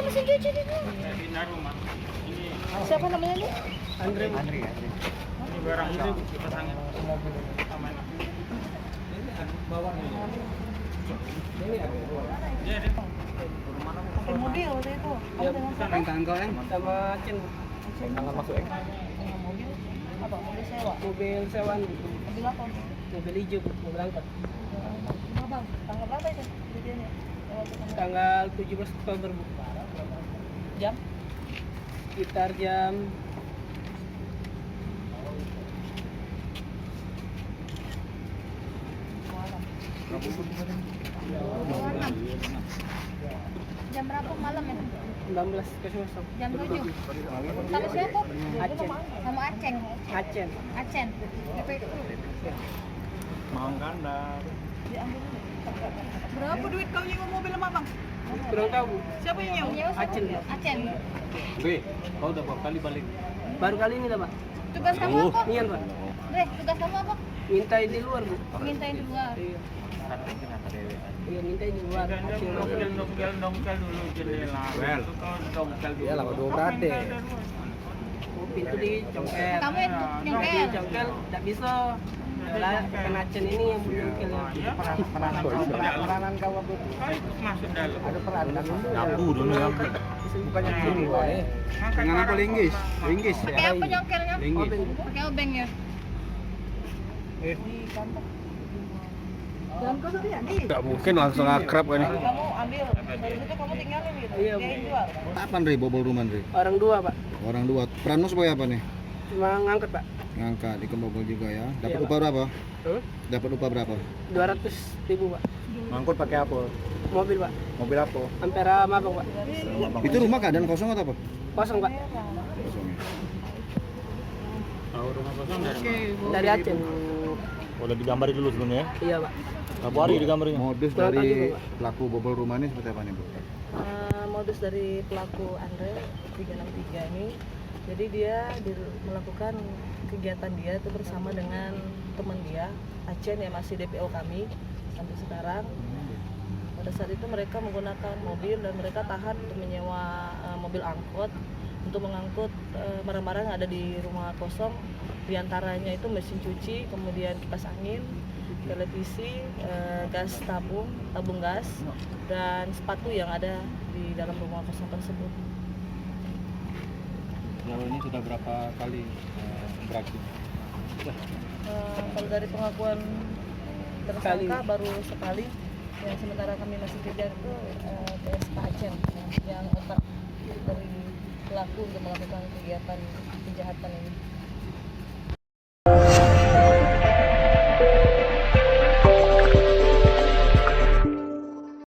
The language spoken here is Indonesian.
mesin cuci di rumah. Siapa namanya nih? Andre. Ini barang ini pasangin mobil aman. Bawahnya. Ini ada. Mobil waktu itu. Ya, Kamu dengan siapa? yang tanggal yang sama Cen. Tanggal masuk Dengan mobil apa? Mobil sewa. Mobil sewaan. Mobil apa? Mobil hijau, mobil angkot. Bang, tanggal berapa itu kejadiannya? Tanggal 17 Oktober, Bu. Jam? Sekitar jam Malam. Malam. Jam berapa malam ya? 19.00. Jam 7. Sama siapa? Acen. Sama Aceng. Acen. Acen. DP. Mau kandar. Diambil dulu. Berapa duit kau nyewa mobil sama bang? Kurang tahu, Bu. Siapa yang nyewa? Nyewa siapa? Acen. Acen. Kau udah berapa kali balik? Baru kali ini lah, Pak. Tugas kamu apa? Iya, Pak. Deh, tugas kamu apa? Mintai di luar, Bu. Mintain di luar. Iya. Iya, mintai di luar. Hasil Dongkel dulu jendela. Well. Dongkel dulu. Ya lah, dua berade. Oh, pintu dicongkel. Kamu yang nyongkel. Dicongkel, tidak bisa. Adalah kena Acen ini yang menyongkel. Ya, Peranan kau waktu itu masuk dalam. ada peran kan? Nyapu dulu nyapu. Bukannya sini wae. Dengan apa linggis? Linggis ya. Pakai apa nyongkelnya? Linggis. Pakai obeng ya? Di kantor. Dalam kau tadi ya? Enggak mungkin langsung akrab kan. Kamu ambil, dari situ kamu tinggalin gitu. Iya, Bu. Dia yang jual. Kapan Ri bobol rumah Ri? Orang dua, Pak. Orang dua. Peranmu sebagai apa nih? Cuma ngangkut, Pak. Ngangkat ikut bobol juga ya. Dapat Iya, upah berapa? Huh? Dapat upah berapa? 200.000, Pak. Ngangkut pakai apa? Mobil, Pak. Mobil apa? Ampera Mabang, Pak. Itu rumah keadaan kosong atau apa? Kosong, Pak. Kosong ya. Tahu rumah kosong dari Dari Aceh. udah digambari dulu sebelumnya. Iya, Pak. Berapa hari digambarnya? Modus Kurang dari tahu juga, Pak. pelaku bobol rumah ini seperti apa nih, Bu? Modus dari pelaku Andre 363 ini, jadi dia melakukan kegiatan dia itu bersama dengan teman dia Acen yang masih DPO kami sampai sekarang. Pada saat itu mereka menggunakan mobil dan mereka tahan untuk menyewa mobil angkot untuk mengangkut barang-barang yang ada di rumah kosong, diantaranya itu mesin cuci, kemudian kipas angin, televisi, gas tabung gas, dan sepatu yang ada di dalam rumah kosong tersebut. Sejauh ini sudah berapa kali beraksi? Kalau dari pengakuan tersangka baru sekali, yang sementara kami masih kejar itu PSK Acen yang otak dari pelaku untuk melakukan kegiatan kejahatan ini.